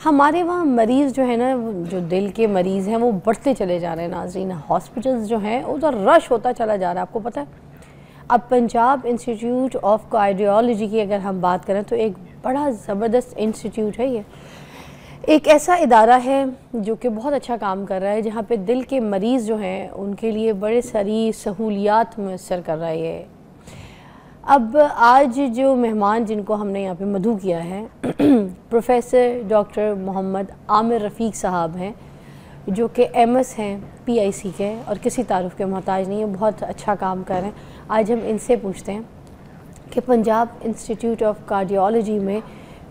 हमारे वहाँ मरीज़ जो है ना, जो दिल के मरीज़ हैं वो बढ़ते चले जा रहे हैं नाज़रीन। हॉस्पिटल्स जो हैं उधर रश होता चला जा रहा है। आपको पता है, अब पंजाब इंस्टीट्यूट ऑफ कार्डियोलॉजी की अगर हम बात करें तो एक बड़ा ज़बरदस्त इंस्टीट्यूट है। ये एक ऐसा इदारा है जो कि बहुत अच्छा काम कर रहा है, जहाँ पे दिल के मरीज़ जो हैं उनके लिए बड़े सारी सहूलियात मैसर कर रहा है ये। अब आज जो मेहमान जिनको हमने यहाँ पे मदऊ किया है प्रोफेसर डॉक्टर मोहम्मद आमिर रफ़ीक साहब हैं, जो कि MS हैं PIC के और किसी तारुफ के मोहताज नहीं है, बहुत अच्छा काम कर रहे हैं। आज हम इनसे पूछते हैं कि पंजाब इंस्टीट्यूट ऑफ कार्डियोलॉजी में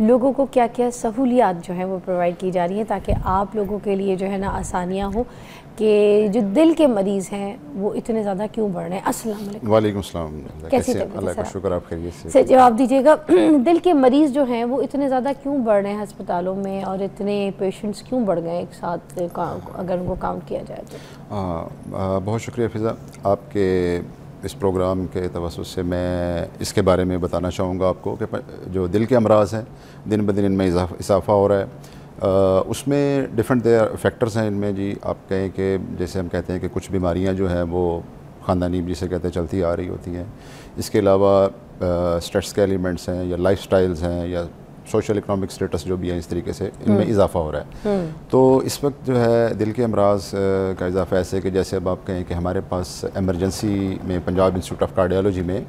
लोगों को क्या क्या सहूलियात जो हैं वो प्रोवाइड की जा रही हैं, ताकि आप लोगों के लिए जो है ना आसानियाँ हो कि जो दिल के मरीज़ हैं वो इतने ज़्यादा क्यों बढ़ रहे हैं। अस्सलाम वालेकुम। वालेकुम सलाम। कैसे अल्लाह का शुक्र, आप खैरियत से? सर जवाब दीजिएगा, दिल के मरीज़ जो हैं वो इतने ज़्यादा क्यों बढ़ रहे हैं अस्पतालों में, और इतने पेशेंट्स क्यों बढ़ गए एक साथ अगर उनको काउंट किया जाए तो? बहुत शुक्रिया फ़िज़ा, आपके इस प्रोग्राम के तवस्सुस से मैं इसके बारे में बताना चाहूँगा आपको कि जो दिल के अमराज़ हैं दिन ब दिन इनमें इजाफ़ा हो रहा है। उसमें डिफरेंट फैक्टर्स हैं इनमें जी। आप कहें कि जैसे हम कहते हैं कि कुछ बीमारियां जो हैं वो ख़ानदानी जिसे कहते हैं चलती आ रही होती हैं। इसके अलावा स्ट्रेस के एलिमेंट्स हैं या लाइफ स्टाइल्स हैं या सोशल इकनॉमिक स्टेटस जो भी है, इस तरीके से इनमें इजाफ़ा हो रहा है। तो इस वक्त जो है दिल के अमराज़ का इजाफ़ा ऐसे कि जैसे अब आप कहें कि हमारे पास एमरजेंसी में पंजाब इंस्टीट्यूट ऑफ कार्डियोलॉजी में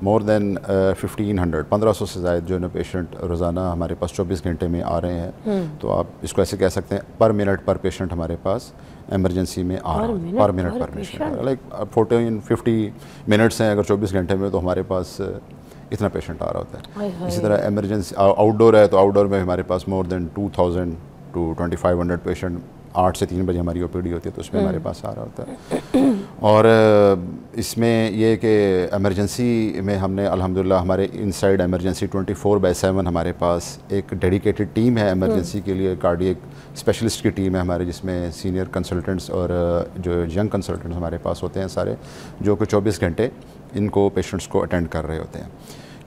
मोर दैन 1500 से ज़ायद जो है ना पेशेंट रोज़ाना हमारे पास 24 घंटे में आ रहे हैं। तो आप इसको ऐसे कह सकते हैं पर मिनट पर पेशेंट हमारे पास एमरजेंसी में आ रहा है। पर मिनट पर पेशेंट, लाइक 14-50 मिनट्स हैं अगर 24 घंटे में, तो हमारे पास इतना पेशेंट आ रहा होता है। इसी तरह एमरजेंसी आउटडोर है तो आउटडोर में हमारे पास मोर देन 2000 to 2500 पेशेंट 8 से 3 बजे हमारी OPD होती है, तो उसमें हमारे पास आ रहा होता है। और इसमें यह कि एमरजेंसी में हमने अल्हम्दुलिल्लाह हमारे इनसाइड एमरजेंसी 24/7 हमारे पास एक डेडिकेटेड टीम है एमरजेंसी के लिए। कार्डियक स्पेशलिस्ट की टीम है हमारे, जिसमें सीनियर कंसल्टेंट्स और जो यंग कंसल्टेंट्स हमारे पास होते हैं सारे, जो कि 24 घंटे इनको पेशेंट्स को अटेंड कर रहे होते हैं।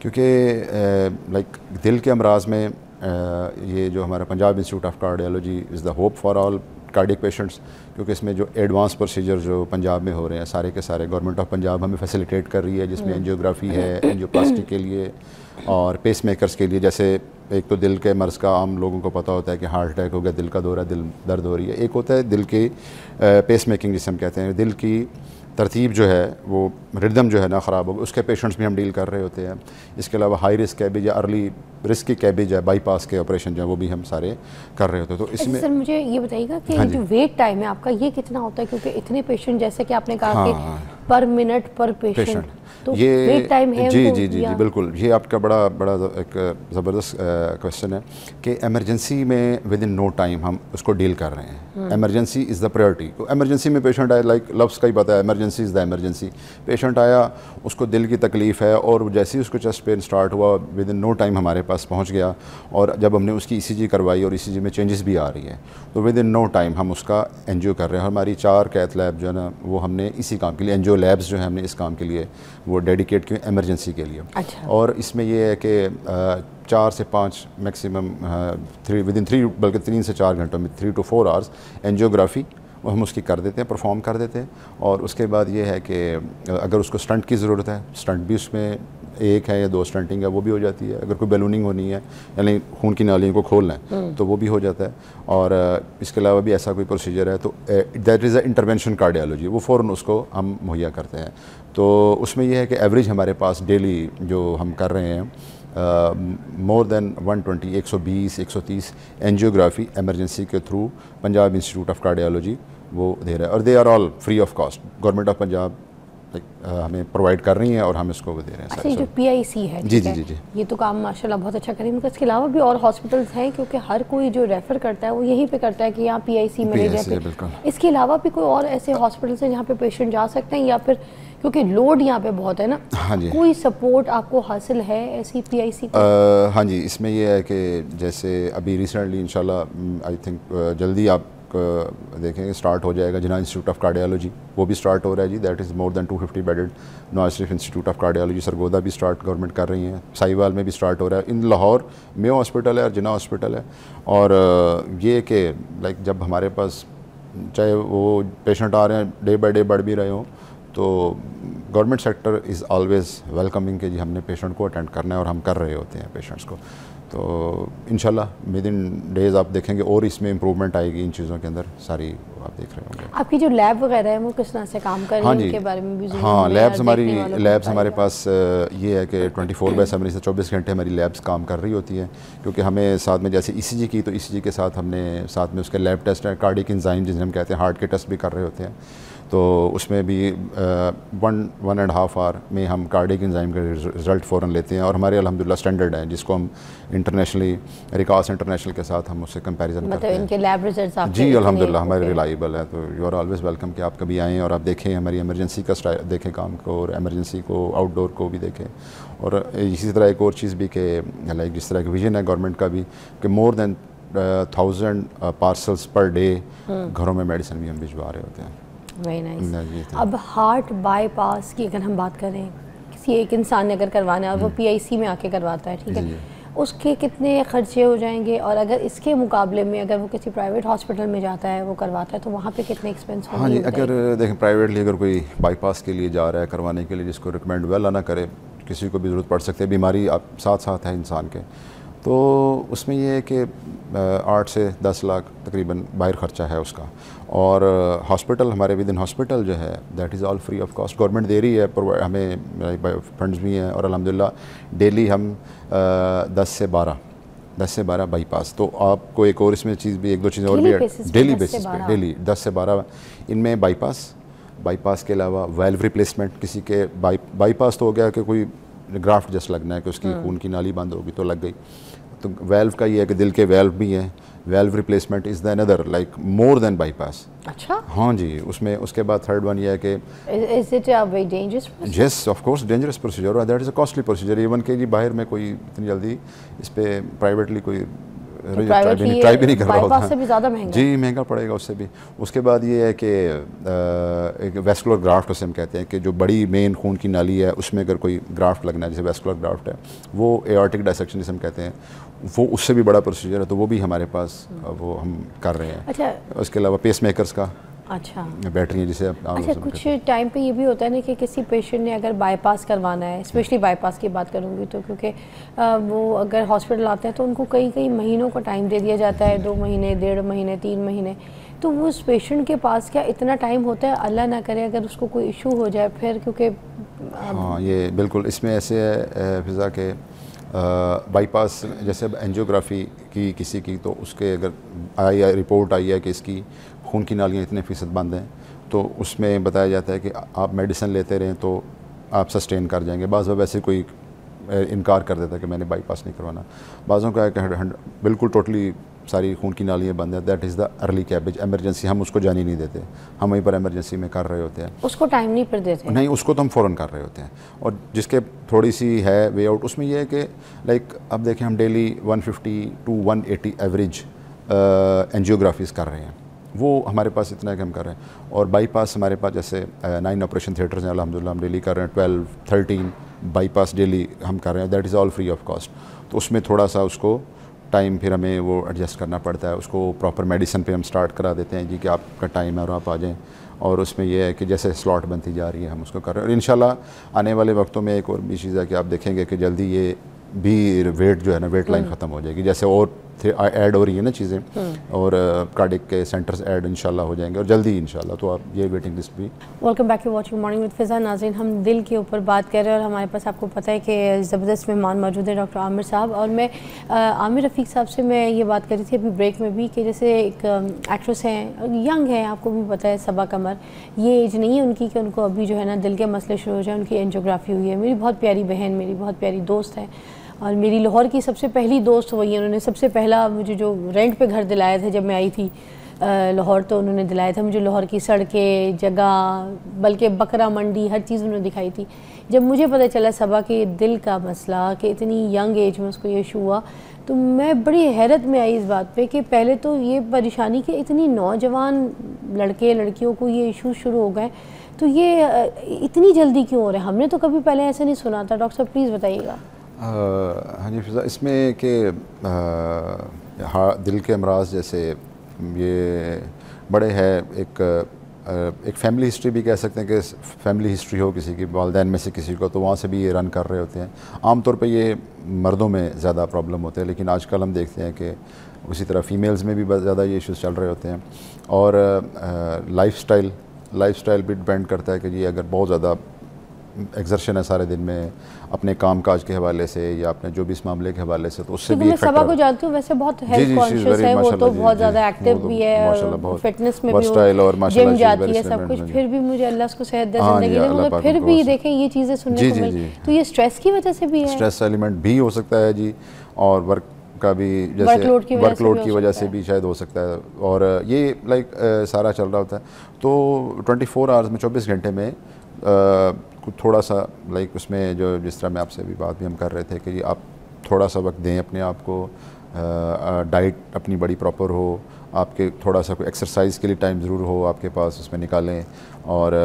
क्योंकि लाइक दिल के अमराज में ये जो हमारा Punjab institute of cardiology is the hope for all cardiac patients, क्योंकि इसमें जो एडवांस प्रोसीजर जो पंजाब में हो रहे हैं सारे के सारे गवर्नमेंट ऑफ पंजाब हमें फैसिलिटेट कर रही है, जिसमें एंजियोग्राफी है, एंजियोप्लास्टी के लिए और पेस मेकर्स के लिए। जैसे एक तो दिल के मर्ज़ का आम लोगों को पता होता है कि हार्ट अटैक हो गया, दिल का दौरा, दिल दर्द हो रही है। एक होता है दिल की पेस मेकिंग जिसे हम कहते हैं, दिल की तरतीब जो है वो रिदम जो है ना ख़राब हो गई, उसके पेशेंट्स भी हम डील कर रहे होते हैं। इसके अलावा हाई रिस्क कैबेज या अर्ली रिस्क की कैबेज है, बाईपास के ऑपरेशन जो है वो भी हम सारे कर रहे होते हैं। तो इसमें सर मुझे ये बताइएगा कि जो वेट टाइम है आपका ये कितना होता है, क्योंकि इतने पेशेंट जैसे कि आपने कहा कि पर मिनट पर पेशेंट, तो ये वेट टाइम है? जी बिल्कुल, ये आपका बड़ा एक ज़बरदस्त क्वेश्चन है कि एमरजेंसी में विद इन नो टाइम हम उसको डील कर रहे हैं। Emergency is the priority. तो एमरजेंसी में पेशेंट आया, लाइक लफ्ज़ का ही पता है, emergency is the emergency. Patient आया, उसको दिल की तकलीफ़ है और जैसे ही उसको चेस्ट पेन स्टार्ट हुआ विद इन नो टाइम हमारे पास पहुँच गया, और जब हमने उसकी ECG करवाई और ECG में चेंजेस भी आ रही है, तो विद इन नो टाइम हम उसका एंजियो कर रहे हैं। हमारी 4 कैथ लैब जो है ना वो हमने इसी काम के लिए, एंजियो लैब्स जो है हमने इस काम के लिए वो डेडिकेट किए एमरजेंसी के लिए। अच्छा। और इसमें यह है कि 4 से 5 मैक्सिमम 3 बल्कि 3 से 4 घंटों में 3 to 4 आवर्स एंजियोग्राफी वो हम उसकी कर देते हैं, परफॉर्म कर देते हैं। और उसके बाद ये है कि अगर उसको स्टंट की ज़रूरत है, स्टंट भी उसमें 1 है या 2 स्टंटिंग है वो भी हो जाती है। अगर कोई बैलूनिंग होनी है यानी खून की नालियों को खोलना है तो वो भी हो जाता है। और इसके अलावा भी ऐसा कोई प्रोसीजर है तो that is a intervention cardiology, वो फ़ौरन उसको हम मुहैया करते हैं। तो उसमें यह है कि एवरेज हमारे पास डेली जो हम कर रहे हैं मोर देन 120-130 एंजियोग्राफी एमरजेंसी के through Punjab institute of cardiology वो दे रहा है, और they are all free of cost. Government of Punjab हमें प्रोवाइड कर रही हैं और हम इसको दे रहे हैं। अच्छा, जो PIC है, जी जी जी जी, ये तो काम माशाल्लाह बहुत अच्छा करेंगे। इसके अलावा भी और हॉस्पिटल्स हैं, क्योंकि हर कोई जो रेफ़र करता है वो यहीं पे करता है कि यहाँ PIC मिले जाए। इसके अलावा भी कोई और ऐसे हॉस्पिटल्स हैं जहाँ पे पेशेंट जा सकते हैं, या फिर क्योंकि लोड यहाँ पे बहुत है ना? हाँ जी, कोई सपोर्ट आपको हासिल है ऐसी PIC को? हाँ जी, इसमें यह है कि जैसे अभी रिसेंटली इंशाल्लाह आई थिंक जल्दी आप देखेंगे स्टार्ट हो जाएगा जिन्ना इंस्टीट्यूट ऑफ कार्डियोलॉजी, वो भी स्टार्ट हो रहा है जी, that is more than 250 bedded. Nawaz Sharif institute of cardiology Sargodha भी स्टार्ट गवर्नमेंट कर रही है, साहिवाल में भी स्टार्ट हो रहा है, इन लाहौर मेयो हॉस्पिटल है और जिन्ना हॉस्पिटल है। और ये कि लाइक जब हमारे पास चाहे वो पेशेंट आ रहे हैं डे बाई डे बढ़ भी रहे हों, तो government sector is always welcoming कि जी हमने पेशेंट को अटेंड करना है और हम कर रहे होते हैं पेशेंट्स को। तो इंशाल्लाह विद इन डेज़ आप देखेंगे और इसमें इम्प्रूवमेंट आएगी इन चीज़ों के अंदर सारी, आप देख रहे होंगे। आपकी जो लैब वगैरह है वो किस तरह से काम कर रही है? हाँ जी, उनके बारे में भी हाँ लैब्स हमारे पास ये है कि 24/7 से 24 घंटे हमारी लैब्स काम कर रही होती हैं, क्योंकि हमें साथ में जैसे ECG की, तो ECG के साथ हमने साथ में उसके लैब टेस्ट है, कार्डिक एंजाइम जिन्हें हम कहते हैं, हार्ट के टेस्ट भी कर रहे होते हैं। तो उसमें भी 1.5 आवर में हम कार्डिक एंजाइम का रिज़ल्ट फ़ौरन लेते हैं, और हमारे अल्हम्दुलिल्लाह स्टैंडर्ड हैं जिसको हम इंटरनेशनली रिकास इंटरनेशनल के साथ हम उससे कंपैरिजन करते हैं। इनके लैब रिजल्ट्स आपके जी अल्हम्दुलिल्लाह हमारे रिलायबल है, तो यू आर ऑलवेज़ वेलकम कि आप कभी आएँ और आप देखें हमारी इमरजेंसी का देखें काम को, और एमरजेंसी को आउटडोर को भी देखें। और इसी तरह एक और चीज़ भी कि लाइक जिस तरह की विजन है गवर्नमेंट का भी कि more than 1000 parcels per day घरों में मेडिसिन भी हम भिजवा रहे होते हैं। Very nice. अब हार्ट बाईपास की अगर हम बात करें, किसी एक इंसान ने अगर करवाना है और वो PIC में आके करवाता है, ठीक है, उसके कितने खर्चे हो जाएंगे, और अगर इसके मुकाबले में अगर वो किसी प्राइवेट हॉस्पिटल में जाता है वो करवाता है तो वहाँ पे कितने एक्सपेंस होंगे? हाँ जी, अगर देखें प्राइवेटली अगर कोई बाईपास के लिए जा रहा है करवाने के लिए, जिसको रिकमेंड वेल ना करे, किसी को भी ज़रूरत पड़ सकती है, बीमारी आप साथ साथ है इंसान के, तो उसमें ये है कि 8 से 10 लाख तकरीबन बाहर ख़र्चा है उसका। और हॉस्पिटल हमारे विद इन हॉस्पिटल जो है that is all free of cost, government दे रही है, हमें फंड्स भी हैं, और अल्हम्दुलिल्लाह डेली हम 10 से 12 बाईपास। तो आपको एक और इसमें चीज़ भी, एक दो चीज़ें और भी है, डेली बेसिस पे, डेली 10 से 12 इनमें बाईपास के अलावा वेल्व रिप्लेसमेंट, किसी के बाईपास तो हो गया कि कोई ग्राफ्ट जस्ट लगना है कि उसकी खून की नाली बंद होगी तो लग गई, तो वेल्व का ये है कि दिल के वेल्व भी हैं, valve replacement is the another like more than bypass. अच्छा, हाँ जी, उसमें उसके बाद थर्ड वन ये है कि is it a very dangerous? Yes of course dangerous procedure, that is a costly procedure, even के जी बाहर में कोई इतनी जल्दी इस पर प्राइवेटली कोई ट्राई भी नहीं कर रहा होता, से भी ज़्यादा महंगा, जी महंगा पड़ेगा उससे भी। उसके बाद ये है कि एक वेस्कुलर ग्राफ्ट उसे हम कहते हैं कि जो बड़ी मेन खून की नाली है उसमें अगर कोई ग्राफ्ट लगना है, जैसे वेस्कुलर ग्राफ्ट है, वो एऑर्टिक डायसेक्शन जिसे हम कहते हैं, वो उससे भी बड़ा प्रोसीजर है, तो वो भी हमारे पास वो हम कर रहे हैं। अच्छा, उसके अलावा पेस मेकर्स का अच्छा बैटरी है जिसे अच्छा, कुछ टाइम पे ये भी होता है ना कि किसी पेशेंट ने अगर बाईपास करवाना है, स्पेशली बाईपास की बात करूँगी तो, क्योंकि वो अगर हॉस्पिटल आते हैं तो उनको कई महीनों का टाइम दे दिया जाता है, 2 महीने, 1.5 महीने, 3 महीने, तो वो उस पेशेंट के पास क्या इतना टाइम होता है? अल्लाह ना करे अगर उसको कोई इशू हो जाए फिर, क्योंकि हाँ ये बिल्कुल इसमें ऐसे है फिज़ा के बाईपास जैसे अब एंजियोग्राफी की किसी की, तो उसके अगर रिपोर्ट आई है कि इसकी खून की नालियाँ इतने फ़ीसद बंद हैं, तो उसमें बताया जाता है कि आप मेडिसिन लेते रहें तो आप सस्टेन कर जाएंगे। बाज़ वैसे कोई इनकार कर देता है कि मैंने बाईपास नहीं करवाना, बाज़ों का है कि बिल्कुल टोटली सारी खून की नालियाँ बंद है, that is the early cabbage, emergency हम उसको जाने नहीं देते, हम वहीं पर एमरजेंसी में कर रहे होते हैं, उसको टाइम नहीं पर देते, नहीं उसको तो हम फ़ौरन कर रहे होते हैं। और जिसके थोड़ी सी है वे आउट, उसमें यह है कि लाइक अब देखें हम डेली 150 to 180 एवरेज एंजियोग्राफीज़ कर रहे हैं, वो हमारे पास इतना है कि हम कर रहे हैं। और बाईपास हमारे पास जैसे 9 ऑपरेशन थिएटर्स हैं अल्हम्दुलिल्लाह, हम डेली कर रहे हैं 12-13 बाईपास डेली हम कर रहे हैं, that is all free of cost. तो उसमें थोड़ा सा उसको टाइम फिर हमें वो एडजस्ट करना पड़ता है, उसको प्रॉपर मेडिसिन पे हम स्टार्ट करा देते हैं जी कि आपका टाइम है और आप आ जाएं, और उसमें यह है कि जैसे स्लॉट बनती जा रही है हम उसको कर रहे हैं। और इंशाल्लाह आने वाले वक्तों में एक और भी चीज़ है कि आप देखेंगे कि जल्दी ये भी वेट जो है ना, वेट लाइन ख़त्म हो जाएगी, जैसे और ऐड हो रही है ना चीज़ें, और कार्डिक के सेंटर्स ऐड इंशाल्लाह हो जाएंगे और जल्दी इंशाल्लाह, तो आप ये वेटिंग लिस्ट भी। Welcome back to watching morning with Fiza. नाज़रीन, हम दिल के ऊपर बात कर रहे हैं और हमारे पास आपको पता है कि ज़बरदस्त मेहमान मौजूद है डॉक्टर आमिर साहब, और मैं आमिर रफ़ीक साहब से मैं ये बात कर रही थी अभी ब्रेक में भी कि जैसे एक एक्ट्रेस हैं, यंग है, आपको भी पता है, सबा कमर, ये एज नहीं है उनकी कि उनको अभी जो है ना दिल के मसले शुरू हो जाए, उनकी एंजियोग्राफी हुई है। मेरी बहुत प्यारी बहन, मेरी बहुत प्यारी दोस्त है, और मेरी लाहौर की सबसे पहली दोस्त वही है। उन्होंने सबसे पहला मुझे जो रेंट पे घर दिलाया था जब मैं आई थी लाहौर, तो उन्होंने दिलाया था मुझे लाहौर की सड़कें, जगह, बल्कि बकरा मंडी, हर चीज़ उन्होंने दिखाई थी। जब मुझे पता चला सबा के दिल का मसला कि इतनी यंग एज में उसको ये इशू हुआ, तो मैं बड़ी हैरत में आई इस बात पे कि पहले तो ये परेशानी कि इतनी नौजवान लड़के लड़कियों को ये इशू शुरू हो गए, तो ये इतनी जल्दी क्यों हो रहे हैं? हमने तो कभी पहले ऐसे नहीं सुना था। डॉक्टर साहब प्लीज़ बताइएगा। हाँ जी फिज़ा, इसमें कि दिल के अमराज जैसे ये बड़े है एक फैमिली हिस्ट्री भी कह सकते हैं कि फैमिली हिस्ट्री हो किसी की, वालिदैन में से किसी को, तो वहाँ से भी ये रन कर रहे होते हैं। आमतौर पे ये मर्दों में ज़्यादा प्रॉब्लम होते हैं, लेकिन आजकल हम देखते हैं कि उसी तरह फ़ीमेल्स में भी बहुत ज़्यादा ये इश्यूज़ चल रहे होते हैं। और लाइफ़स्टाइल भी डिपेंड करता है कि जी अगर बहुत ज़्यादा एक्सर्शन है सारे दिन में अपने काम काज के हवाले से या अपने जो भी इस मामले के हवाले से, तो उससे भी मैं सबा को जानती हूँ, वैसे बहुत हेल्थ कॉन्शियस है, वो तो बहुत ज़्यादा एक्टिव भी है, फिटनेस में भी जिम जाती है, सब कुछ। फिर भी मुझे अल्लाह उसको सेहत दे जिंदगी में, मगर फिर भी देखें ये चीज़ें सुनने को मिली, तो ये स्ट्रेस की वजह से भी है। स्ट्रेस एलिमेंट भी हो सकता है जी, और वर्क का भी, जैसे वर्कलोड की वजह से भी शायद हो सकता है। और ये लाइक सारा चल रहा होता है, तो 24 आवर्स में 24 घंटे में थोड़ा सा लाइक उसमें जो जिस तरह मैं आपसे भी बात भी हम कर रहे थे कि आप थोड़ा सा वक्त दें अपने आप को, डाइट अपनी बड़ी प्रॉपर हो, आपके थोड़ा सा कोई एक्सरसाइज के लिए टाइम ज़रूर हो आपके पास, उसमें निकालें। और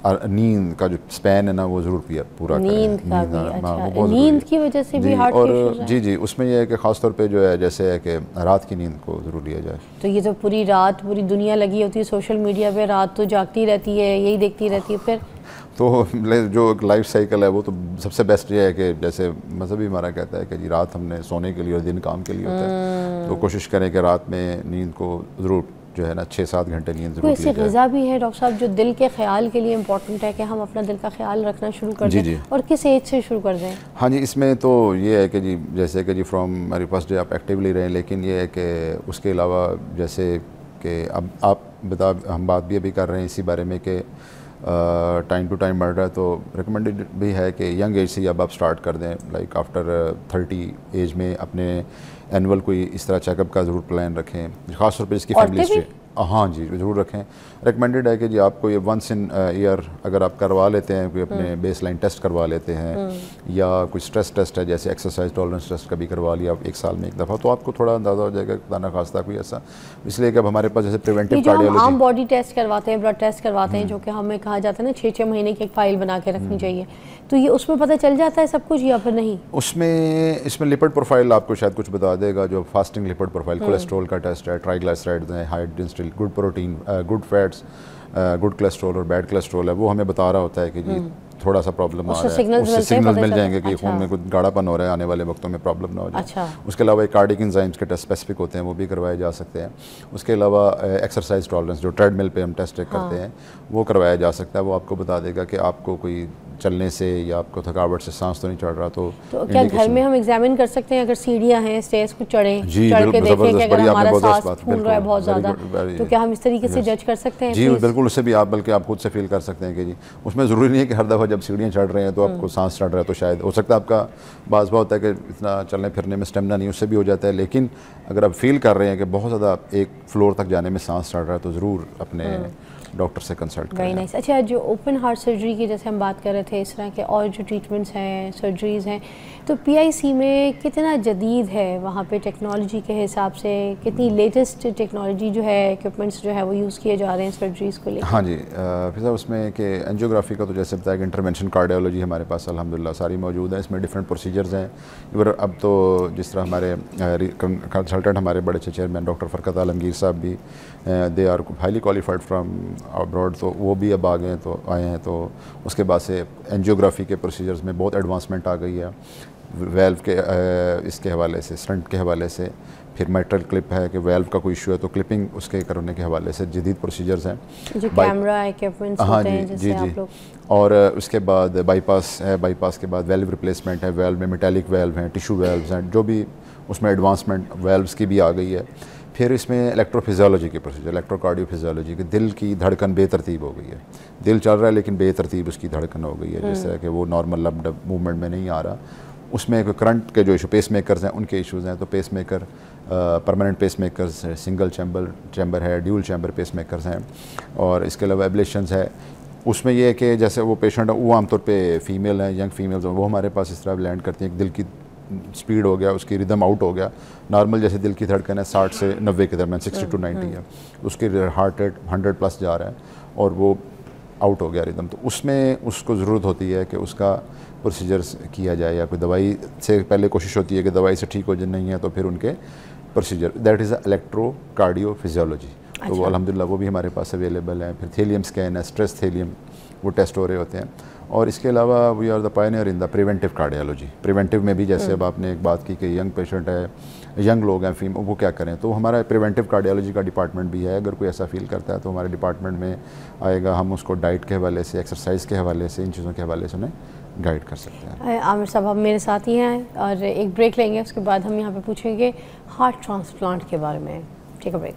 नींद का जो स्पैन है ना वो ज़रूर पूरा करें। नींद की वजह से भी हार्ट और जी उसमें यह है कि ख़ास तौर पे जो है जैसे है कि रात की नींद को ज़रूर लिया जाए। तो ये तो पूरी रात पूरी दुनिया लगी होती है सोशल मीडिया पे, रात तो जागती रहती है, यही देखती रहती है, फिर तो जो लाइफ साइकिल है वो तो सबसे बेस्ट ये है कि जैसे मज़हब भी हमारा कहता है कि जी रात हमने सोने के लिए और दिन काम के लिए होता है, तो कोशिश करें कि रात में नींद को ज़रूर जो है ना 6-7 घंटे नींद जरूर ऐसी ग़िज़ा भी है डॉक्टर साहब जो दिल के ख्याल के लिए इम्पोर्टेंट है कि हम अपना दिल का ख्याल रखना शुरू कर दें, और किस एज से शुरू कर दें? हाँ जी, इसमें तो ये है कि जी जैसे कि जी फ्रॉम हमारी फर्स्ट डे आप एक्टिवली रहें, लेकिन ये है कि उसके अलावा जैसे कि अब आप हम बात भी अभी कर रहे हैं इसी बारे में कि टाइम टू टाइम बढ़ रहा है, तो रिकमेंडेड भी है कि यंग एज से अब आप स्टार्ट कर दें, लाइक आफ्टर 30 एज में अपने एनुअल कोई इस तरह चेकअप का ज़रूर प्लान रखें, ख़ासतौर पर इसकी फैमिली हिस्ट्री। हाँ जी ज़रूर रखें। रिकमेंडेड है कि जी आपको ये वंस इन ईयर अगर आप करवा लेते हैं, कोई अपने बेस लाइन टेस्ट करवा लेते हैं या कोई स्ट्रेस टेस्ट है जैसे एक्सरसाइज टॉलरेंस टेस्ट कभी करवा लिया एक साल में एक दफ़ा, तो आपको थोड़ा अंदाज़ा हो जाएगा खुदा ना खास्ता कोई ऐसा। इसलिए कि अब हमारे पास जैसे प्रिवेंटिव कार्डियोलॉजी, आम बॉडी टेस्ट करवाते हैं, ब्लड टेस्ट करवाते हैं, जो कि हमें कहा जाता है ना 6-6 महीने की एक फाइल बना के रखनी चाहिए, तो ये उसमें पता चल जाता है सब कुछ या फिर नहीं? इसमें लिपिड प्रोफाइल आपको शायद कुछ बता देगा, जो फास्टिंग लिपिड प्रोफाइल, कोलेस्ट्रॉल का टेस्ट है, ट्राइग्लिसराइड्स हैं, high density good protein, good fats, good cholesterol और बैड कोलेस्ट्रॉल है, वो हमें बता रहा होता है कि जी थोड़ा सा प्रॉब्लम आ रहा है, उससे सिग्नल मिल जाएंगे कि खून में कुछ गाढ़ापन हो रहा है, आने वाले वक्तों में प्रॉब्लम ना हो जाए। उसके अलावा एक कार्डिक एंजाइम्स के टेस्ट स्पेसिफिक होते हैं, वो भी करवाए जा सकते हैं। उसके अलावा एक्सरसाइज टॉलरेंस जो ट्रेडमिल पे हम टेस्ट करते हैं वो करवाया जा सकता है, वो आपको बता देगा कि आपको कोई चलने से या आपको थकावट से सांस तो नहीं चढ़ रहा। तो क्या घर में हम एग्जामिन कर सकते हैं अगर सीढ़ियाँ हैं, स्टेयर्स को चढ़ के देखें कि अगर हमारा सांस फूल रहा है बहुत ज़्यादा, तो क्या हम इस तरीके से जज कर सकते हैं? जी बिल्कुल, उससे भी आप बल्कि आप खुद से फील कर सकते हैं कि जी उसमें ज़रूरी नहीं है कि हर दफ़ा जब सीढ़ियाँ चढ़ रहे हैं तो आपको सांस चढ़ रहा है, तो शायद हो सकता है आपका बाज़ होता है कि इतना चलने फिरने में स्टेमिना नहीं, उससे भी हो जाता है। लेकिन अगर आप फील कर रहे हैं कि बहुत ज़्यादा एक फ्लोर तक जाने में सांस चढ़ रहा है, तो ज़रूर अपने डॉक्टर से कंसल्ट करें। नाइस। अच्छा, जो ओपन हार्ट सर्जरी की जैसे हम बात कर रहे थे, इस तरह के और जो ट्रीटमेंट्स हैं, सर्जरीज़ हैं, तो पीआईसी में कितना जदीद है वहाँ पे टेक्नोलॉजी के हिसाब से, कितनी लेटेस्ट टेक्नोलॉजी जो है, इक्विपमेंट्स जो है वो यूज़ किए जा रहे हैं सर्जरीज़ को लेकर? हाँ जी फिर साहब उसमें कि एंजियोग्राफी का तो जैसे बताया कि इंटरवेंशन कार्डियोलॉजी हमारे पास अल्हम्दुलिल्लाह सारी मौजूद है, इसमें डिफरेंट प्रोसीजर्स हैं। इवर अब तो जिस तरह हमारे कंसल्टेंट हमारे बड़े अच्छे चेयरमैन डॉक्टर फ़रकत आलमगीर साहब भी they are highly qualified from abroad, तो वो भी अब आए हैं, तो उसके बाद से एंजियोग्राफी के प्रोसीजर्स में बहुत एडवांसमेंट आ गई है, वेल्व के इसके हवाले से, स्टंट के हवाले से। फिर मेटल क्लिप है कि वेल्व का कोई इशू है तो क्लिपिंग उसके करने के हवाले से जदीद प्रोसीजर्स हैं, जो कैमरा इक्विपमेंट्स होते हैं जिससे आप लोग। और उसके बाद बाईपास है, बाईपास के बाद वेल्व रिप्लेसमेंट है, वेल्व में मेटालिक वेल्व हैं, टिशू वेल्व्स हैं, जो भी उसमें एडवांसमेंट वेल्व्स की भी आ गई है। फिर इसमें इलेक्ट्रोफिजियोलॉजी के प्रोसीजर, इलेक्ट्रोकार्डियोफिजियोलॉजी की, दिल की धड़कन बेतरतीब हो गई है, दिल चल रहा है लेकिन बेतरतीब उसकी धड़कन हो गई है, जैसे कि वो नॉर्मल लबडब मूवमेंट में नहीं आ रहा। उसमें करंट के जो इशू पेस मेकर्स हैं उनके इश्यूज़ हैं, तो pacemaker permanent pacemaker, single chamber है, ड्यूल चैम्बर पेस मेकर्स हैं, और इसके अलावा एब्लेशंस है। उसमें यह है कि जैसे वो पेशेंट वो आमतौर पे फ़ीमेल हैं, यंग फीमेल्स हैं, वो हमारे पास इस तरह लैंड करती हैं, दिल की स्पीड हो गया, उसकी रिदम आउट हो गया। नॉर्मल जैसे दिल की धड़कन है 60 से 90 के दरमियान, 60 to 90 है, उसकी हार्ट रेट 100 प्लस जा रहा है और वो आउट हो गया रिदम, तो उसमें उसको ज़रूरत होती है कि उसका प्रोसीजर्स किया जाए, या कोई दवाई से पहले कोशिश होती है कि दवाई से ठीक हो जाए, नहीं है तो फिर उनके प्रोसीजर, दैट इज़ इलेक्ट्रोकार्डियोफिजियोलॉजी। तो वो अल्हम्दुलिल्लाह वो भी हमारे पास अवेलेबल है। फिर थेलियम स्कैन है, स्ट्रेस थेलियम, वो टेस्ट हो रहे होते हैं। और इसके अलावा we are the pioneer in the preventive cardiology. Preventive में भी जैसे अब आपने एक बात की कि यंग पेशेंट है, यंग लोग हैं, वो क्या करें, तो हमारा प्रिवेंटिव कार्डियोलॉजी का डिपार्टमेंट भी है। अगर कोई ऐसा फील करता है तो हमारे डिपार्टमेंट में आएगा, हम उसको डाइट के हवाले से, एक्सरसाइज के हवाले से, इन चीज़ों के हवाले से उन्हें गाइड कर सकते हैं। आमिर साहब आप मेरे साथ ही हैं और एक ब्रेक लेंगे, उसके बाद हम यहाँ पे पूछेंगे हार्ट ट्रांसप्लांट के बारे में। Take a break.